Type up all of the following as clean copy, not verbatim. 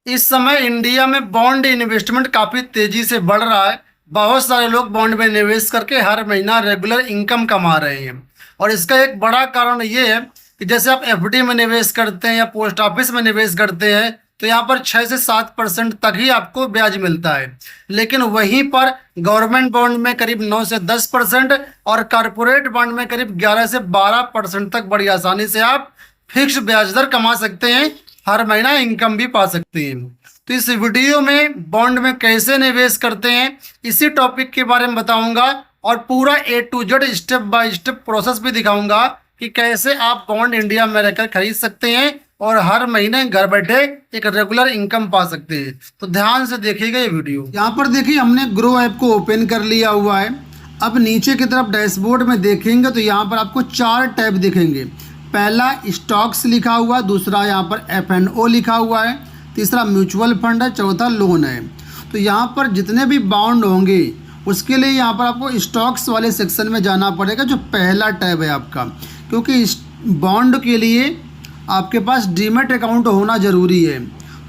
इस समय इंडिया में बॉन्ड इन्वेस्टमेंट काफी तेजी से बढ़ रहा है। बहुत सारे लोग बॉन्ड में निवेश करके हर महीना रेगुलर इनकम कमा रहे हैं। और इसका एक बड़ा कारण ये है कि जैसे आप एफडी में निवेश करते हैं या पोस्ट ऑफिस में निवेश करते हैं तो यहाँ पर 6 से 7% तक ही आपको ब्याज मिलता है। लेकिन वहीं पर गवर्नमेंट बॉन्ड में करीब 9 से 10% और कारपोरेट बॉन्ड में करीब 11 से 12% तक बड़ी आसानी से आप फिक्स ब्याज दर कमा सकते हैं, हर महीना इनकम भी पा सकते हैं। तो इस वीडियो में बॉन्ड में कैसे निवेश करते हैं इसी टॉपिक के बारे में बताऊंगा और पूरा A to Z step by step process भी दिखाऊंगा कि कैसे आप बॉन्ड इंडिया में रहकर खरीद सकते हैं और हर महीने घर बैठे एक रेगुलर इनकम पा सकते हैं। तो ध्यान से देखिएगा ये वीडियो। यहाँ पर देखिए हमने ग्रो ऐप को ओपन कर लिया हुआ है। अब नीचे की तरफ डैशबोर्ड में देखेंगे तो यहाँ पर आपको 4 टैब दिखेंगे। पहला स्टॉक्स लिखा हुआ, दूसरा यहाँ पर F&O लिखा हुआ है, तीसरा म्यूचुअल फंड है, चौथा लोन है। तो यहाँ पर जितने भी बॉन्ड होंगे उसके लिए यहाँ पर आपको स्टॉक्स वाले सेक्शन में जाना पड़ेगा, जो पहला टैब है आपका, क्योंकि इस बॉन्ड के लिए आपके पास डीमेट अकाउंट होना ज़रूरी है।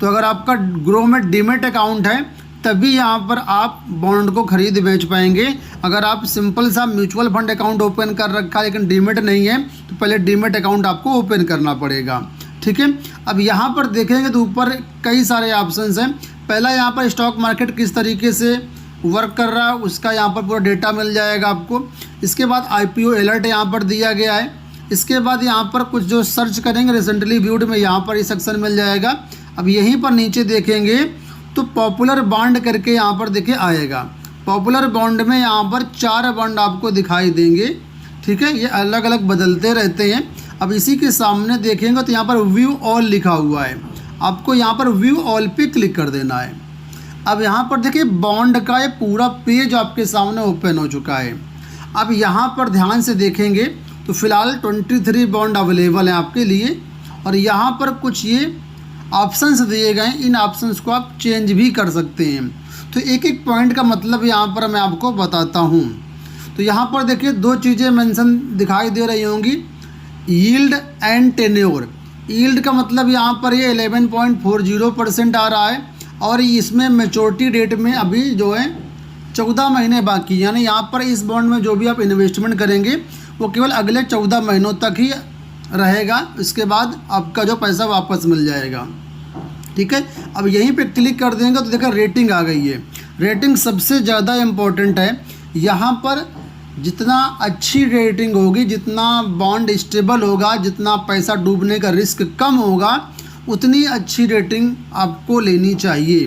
तो अगर आपका ग्रो में डीमेट अकाउंट है तभी यहाँ पर आप बॉन्ड को खरीद बेच पाएंगे। अगर आप सिंपल सा म्यूचुअल फंड अकाउंट ओपन कर रखा है लेकिन डीमेट नहीं है तो पहले डीमेट अकाउंट आपको ओपन करना पड़ेगा। ठीक है, अब यहाँ पर देखेंगे तो ऊपर कई सारे ऑप्शंस हैं। पहला यहाँ पर स्टॉक मार्केट किस तरीके से वर्क कर रहा है उसका यहाँ पर पूरा डेटा मिल जाएगा आपको। इसके बाद IPO अलर्ट यहाँ पर दिया गया है। इसके बाद यहाँ पर कुछ जो सर्च करेंगे रिसेंटली व्यूड में यहाँ पर ये सेक्शन मिल जाएगा। अब यहीं पर नीचे देखेंगे तो पॉपुलर बॉन्ड करके यहाँ पर देखिए आएगा। पॉपुलर बॉन्ड में यहाँ पर 4 बॉन्ड आपको दिखाई देंगे। ठीक है, ये अलग अलग बदलते रहते हैं। अब इसी के सामने देखेंगे तो यहाँ पर व्यू ऑल लिखा हुआ है, आपको यहाँ पर व्यू ऑल पे क्लिक कर देना है। अब यहाँ पर देखिए बॉन्ड का ये पूरा पेज आपके सामने ओपन हो चुका है। अब यहाँ पर ध्यान से देखेंगे तो फिलहाल 23 बॉन्ड अवेलेबल हैं आपके लिए और यहाँ पर कुछ ये ऑप्शंस दिए गए हैं। इन ऑप्शंस को आप चेंज भी कर सकते हैं। तो एक एक पॉइंट का मतलब यहाँ पर मैं आपको बताता हूँ। तो यहाँ पर देखिए 2 चीज़ें मेंशन दिखाई दे रही होंगी, यील्ड एंड टेन्योर। यील्ड का मतलब यहाँ पर ये 11.40% आ रहा है और इसमें मैच्योरिटी डेट में अभी जो है 14 महीने बाकी, यानी यहाँ पर इस बॉन्ड में जो भी आप इन्वेस्टमेंट करेंगे वो केवल अगले 14 महीनों तक ही रहेगा। इसके बाद आपका जो पैसा वापस मिल जाएगा। ठीक है, अब यहीं पे क्लिक कर देंगे तो देखा रेटिंग आ गई है। रेटिंग सबसे ज़्यादा इम्पोर्टेंट है। यहाँ पर जितना अच्छी रेटिंग होगी, जितना बॉन्ड स्टेबल होगा, जितना पैसा डूबने का रिस्क कम होगा, उतनी अच्छी रेटिंग आपको लेनी चाहिए।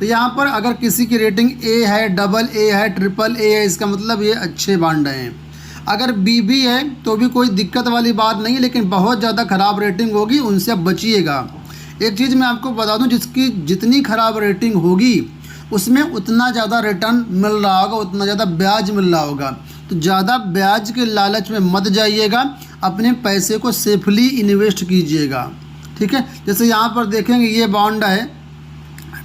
तो यहाँ पर अगर किसी की रेटिंग A है, AA है, AAA है, इसका मतलब ये अच्छे बॉन्ड हैं। अगर BB है तो भी कोई दिक्कत वाली बात नहीं, लेकिन बहुत ज़्यादा ख़राब रेटिंग होगी उनसे आप बचिएगा। एक चीज़ मैं आपको बता दूं, जिसकी जितनी ख़राब रेटिंग होगी उसमें उतना ज़्यादा रिटर्न मिल रहा होगा, उतना ज़्यादा ब्याज मिल रहा होगा। तो ज़्यादा ब्याज के लालच में मत जाइएगा, अपने पैसे को सेफली इन्वेस्ट कीजिएगा। ठीक है, जैसे यहाँ पर देखेंगे ये बॉन्ड है,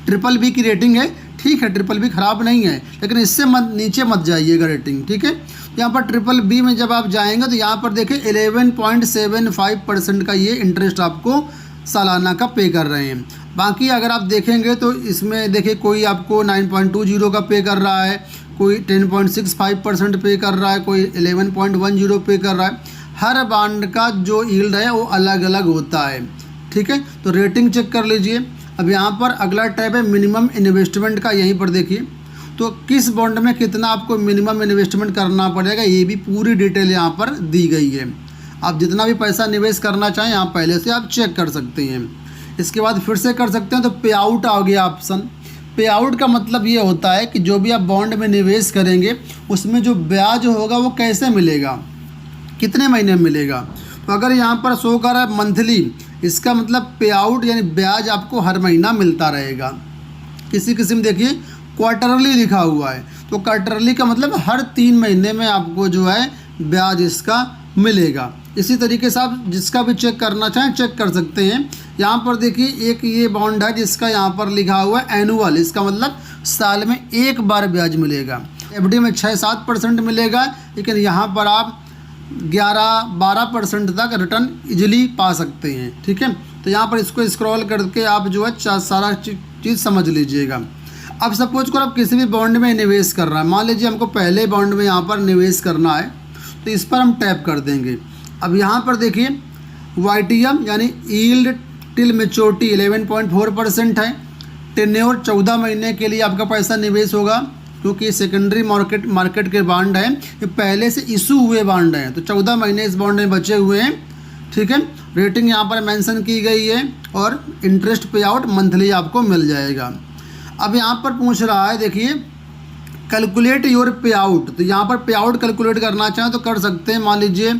BBB की रेटिंग है। ठीक है, BBB ख़राब नहीं है, लेकिन इससे मत नीचे मत जाइएगा रेटिंग। ठीक है, यहाँ पर BBB में जब आप जाएंगे तो यहाँ पर देखिए 11.75% का ये इंटरेस्ट आपको सालाना का पे कर रहे हैं। बाकी अगर आप देखेंगे तो इसमें देखिए कोई आपको 9.20 का पे कर रहा है, कोई 10.65% पे कर रहा है, कोई 11.10 पे कर रहा है। हर बॉन्ड का जो यील्ड है वो अलग अलग होता है। ठीक है, तो रेटिंग चेक कर लीजिए। अब यहाँ पर अगला टैब है मिनिमम इन्वेस्टमेंट का। यहीं पर देखिए तो किस बॉन्ड में कितना आपको मिनिमम इन्वेस्टमेंट करना पड़ेगा, ये भी पूरी डिटेल यहाँ पर दी गई है। आप जितना भी पैसा निवेश करना चाहें यहाँ पहले से आप चेक कर सकते हैं। इसके बाद फिर से कर सकते हैं। तो पे आउट आ गया ऑप्शन। पे आउट का मतलब ये होता है कि जो भी आप बॉन्ड में निवेश करेंगे उसमें जो ब्याज होगा वो कैसे मिलेगा, कितने महीने में मिलेगा। तो अगर यहाँ पर शो कर रहा है मंथली, इसका मतलब पे आउट यानी ब्याज आपको हर महीना मिलता रहेगा। किसी किस्म देखिए क्वार्टरली लिखा हुआ है, तो क्वार्टरली का मतलब हर 3 महीने में आपको जो है ब्याज इसका मिलेगा। इसी तरीके से आप जिसका भी चेक करना चाहें चेक कर सकते हैं। यहाँ पर देखिए एक ये बॉन्ड है जिसका यहाँ पर लिखा हुआ है एनुअल, इसका मतलब साल में एक बार ब्याज मिलेगा। FD में 6-7% मिलेगा, लेकिन यहाँ पर आप 11-12% तक रिटर्न इजीली पा सकते हैं। ठीक है, तो यहाँ पर इसको स्क्रॉल करके आप जो है सारा चीज़ समझ लीजिएगा। अब सपोज करो आप किसी भी बॉन्ड में निवेश कर रहा है, मान लीजिए हमको पहले बॉन्ड में यहाँ पर निवेश करना है, तो इस पर हम टैप कर देंगे। अब यहाँ पर देखिए YTM यानी यील्ड टिल मैच्योरिटी 11.4% है। टेन्योर 14 महीने के लिए आपका पैसा निवेश होगा, क्योंकि सेकेंडरी मार्केट के बॉन्ड हैं, ये पहले से इशू हुए बॉन्ड हैं, तो 14 महीने इस बॉन्ड में बचे हुए हैं। ठीक है, रेटिंग यहाँ पर मेंशन की गई है और इंटरेस्ट पे आउट मंथली आपको मिल जाएगा। अब यहाँ पर पूछ रहा है, देखिए कैलकुलेट योर पे आउट, तो यहाँ पर पे आउट कैलकुलेट करना चाहें तो कर सकते हैं। मान लीजिए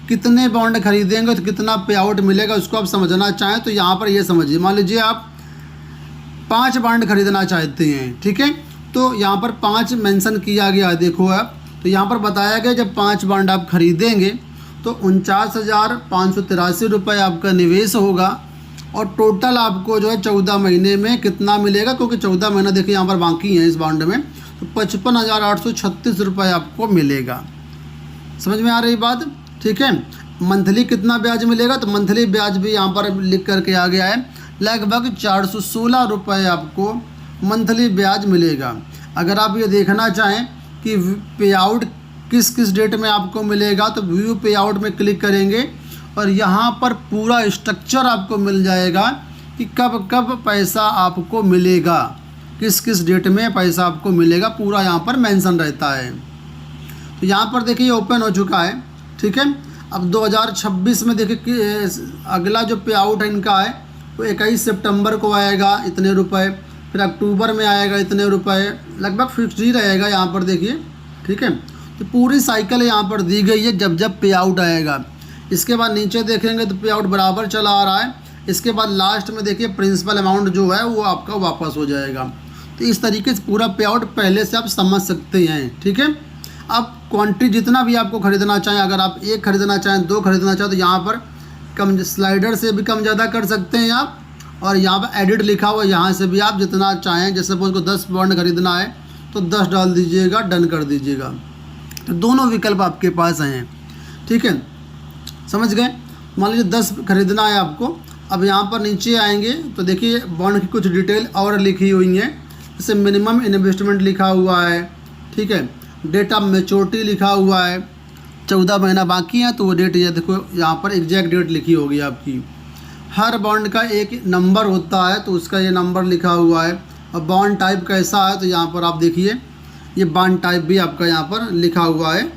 कितने बॉन्ड खरीदेंगे तो कितना पे आउट मिलेगा, उसको आप समझना चाहें तो यहाँ पर ये समझिए। मान लीजिए आप 5 बॉन्ड खरीदना चाहते हैं, ठीक है, तो यहाँ पर 5 मेंशन किया गया है, देखो आप, तो यहाँ पर बताया गया जब 5 बॉन्ड आप खरीदेंगे तो 49,583 रुपये आपका निवेश होगा और टोटल आपको जो है 14 महीने में कितना मिलेगा, क्योंकि 14 महीना देखिए यहाँ पर बाकी हैं इस बॉन्ड में, तो 55,836 रुपये आपको मिलेगा। समझ में आ रही बात? ठीक है, मंथली कितना ब्याज मिलेगा, तो मंथली ब्याज भी यहाँ पर लिख करके आ गया है, लगभग 416 रुपये आपको मंथली ब्याज मिलेगा। अगर आप ये देखना चाहें कि पे आउट किस किस डेट में आपको मिलेगा, तो व्यू पे आउट में क्लिक करेंगे और यहाँ पर पूरा स्ट्रक्चर आपको मिल जाएगा कि कब कब पैसा आपको मिलेगा, किस किस डेट में पैसा आपको मिलेगा, पूरा यहाँ पर मेंशन रहता है। तो यहाँ पर देखिए ओपन हो चुका है। ठीक है, अब 2026 में देखिए कि अगला जो पे आउट है इनका है वो 21 सितंबर को आएगा इतने रुपए, फिर अक्टूबर में आएगा इतने रुपए, लगभग फिक्स ही रहेगा यहाँ पर देखिए। ठीक है, तो पूरी साइकिल यहाँ पर दी गई है जब जब पे आउट आएगा। इसके बाद नीचे देखेंगे तो पे आउट बराबर चला आ रहा है। इसके बाद लास्ट में देखिए प्रिंसिपल अमाउंट जो है वो आपका वापस हो जाएगा। तो इस तरीके से पूरा पे आउट पहले से आप समझ सकते हैं। ठीक है, अब क्वांटिटी जितना भी आपको ख़रीदना चाहें, अगर आप 1 खरीदना चाहें, 2 खरीदना चाहें, तो यहाँ पर कम स्लाइडर से भी कम ज़्यादा कर सकते हैं आप, और यहाँ पर एडिट लिखा हुआ यहाँ से भी आप जितना चाहें, जैसे सपोज को 10 बॉन्ड खरीदना है तो 10 डाल दीजिएगा, डन कर दीजिएगा। तो दोनों विकल्प आपके पास हैं। ठीक है, समझ गए? मान लीजिए 10 खरीदना है आपको। अब यहाँ पर नीचे आएंगे तो देखिए बॉन्ड की कुछ डिटेल और लिखी हुई हैं, जैसे मिनिमम इन्वेस्टमेंट लिखा हुआ है। ठीक है, डेट ऑफ मैच्योरिटी लिखा हुआ है, 14 महीना बाकी है तो वो डेट ये देखो यहाँ पर एग्जैक्ट डेट लिखी होगी आपकी। हर बॉन्ड का एक नंबर होता है तो उसका ये नंबर लिखा हुआ है। और बॉन्ड टाइप कैसा है तो यहाँ पर आप देखिए ये बॉन्ड टाइप भी आपका यहाँ पर लिखा हुआ है।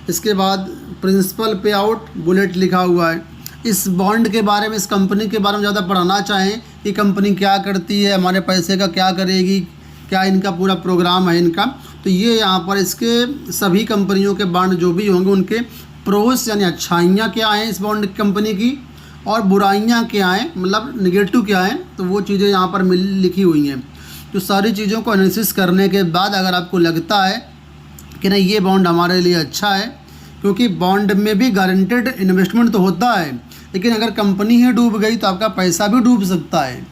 इसके बाद प्रिंसिपल पे आउट बुलेट लिखा हुआ है। इस बॉन्ड के बारे में, इस कंपनी के बारे में ज़्यादा पढ़ना चाहें कि कंपनी क्या करती है, हमारे पैसे का क्या करेगी, क्या इनका पूरा प्रोग्राम है इनका, तो ये यहाँ पर इसके सभी कंपनियों के बॉन्ड जो भी होंगे उनके प्रोस यानी अच्छाइयाँ क्या हैं इस बॉन्ड कंपनी की और बुराइयाँ क्या हैं, मतलब निगेटिव क्या हैं, तो वो चीज़ें यहाँ पर लिखी हुई हैं। तो सारी चीज़ों को एनालिसिस करने के बाद अगर आपको लगता है कि नहीं ये बॉन्ड हमारे लिए अच्छा है, क्योंकि बॉन्ड में भी गारंटेड इन्वेस्टमेंट तो होता है, लेकिन अगर कंपनी ही डूब गई तो आपका पैसा भी डूब सकता है।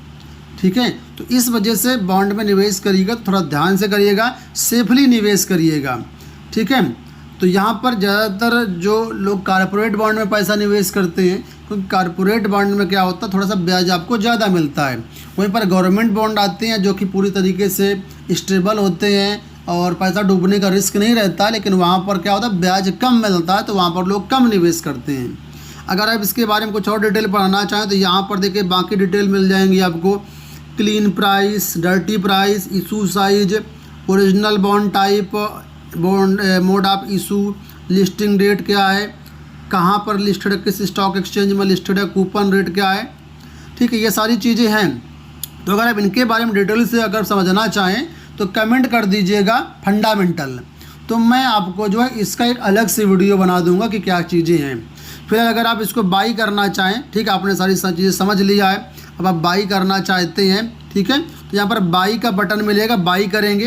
ठीक है, तो इस वजह से बॉन्ड में निवेश करिएगा तो थोड़ा ध्यान से करिएगा, सेफली निवेश करिएगा। ठीक है, तो यहाँ पर ज़्यादातर जो लोग कारपोरेट बॉन्ड में पैसा निवेश करते हैं, क्योंकि कारपोरेट बॉन्ड में क्या होता है थोड़ा सा ब्याज आपको ज़्यादा मिलता है। वहीं पर गवर्नमेंट बॉन्ड आते हैं जो कि पूरी तरीके से स्टेबल होते हैं और पैसा डूबने का रिस्क नहीं रहता, लेकिन वहाँ पर क्या होता है ब्याज कम मिलता है, तो वहाँ पर लोग कम निवेश करते हैं। अगर आप इसके बारे में कुछ और डिटेल पढ़ना चाहें तो यहाँ पर देखिए बाकी डिटेल मिल जाएंगी आपको। Clean price, dirty price, issue size, original bond type, bond mode of issue, listing date क्या है, कहाँ पर लिस्टेड है, किस स्टॉक एक्सचेंज में लिस्टेड है, कूपन रेट क्या है। ठीक है, ये सारी चीज़ें हैं। तो अगर आप इनके बारे में डिटेल से अगर समझना चाहें तो कमेंट कर दीजिएगा फंडामेंटल, तो मैं आपको जो है इसका एक अलग से वीडियो बना दूंगा कि क्या चीज़ें हैं। फिर अगर आप इसको बाई करना चाहें, ठीक है, आपने सारी चीज़ें समझ लिया है, अब आप बाई करना चाहते हैं, ठीक है, तो यहाँ पर बाई का बटन मिलेगा, बाई करेंगे।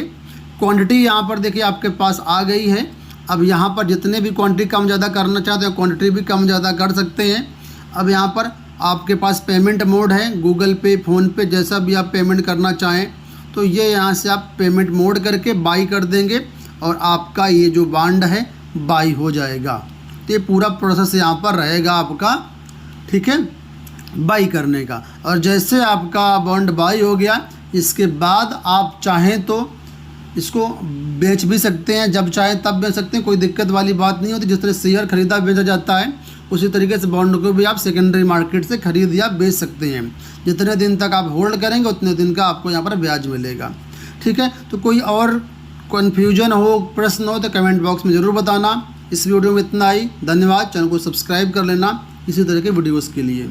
क्वांटिटी यहाँ पर देखिए आपके पास आ गई है। अब यहाँ पर जितने भी क्वांटिटी कम ज़्यादा करना चाहते हैं क्वांटिटी भी कम ज़्यादा कर सकते हैं। अब यहाँ पर आपके पास पेमेंट मोड है, गूगल पे, फ़ोनपे, जैसा भी आप पेमेंट करना चाहें तो ये यहाँ से आप पेमेंट मोड करके बाई कर देंगे और आपका ये जो बॉन्ड है बाई हो जाएगा। तो ये पूरा प्रोसेस यहाँ पर रहेगा आपका। ठीक है, बाई करने का। और जैसे आपका बॉन्ड बाई हो गया, इसके बाद आप चाहें तो इसको बेच भी सकते हैं, जब चाहें तब बेच सकते हैं, कोई दिक्कत वाली बात नहीं होती। जिस तरह शेयर खरीदा बेचा जाता है उसी तरीके से बॉन्ड को भी आप सेकेंडरी मार्केट से खरीद या बेच सकते हैं। जितने दिन तक आप होल्ड करेंगे उतने दिन का आपको यहाँ पर ब्याज मिलेगा। ठीक है, तो कोई और कन्फ्यूजन हो, प्रश्न हो तो कमेंट बॉक्स में ज़रूर बताना। इस वीडियो में इतना ही, धन्यवाद। चैनल को सब्सक्राइब कर लेना इसी तरह के वीडियोज़ के लिए।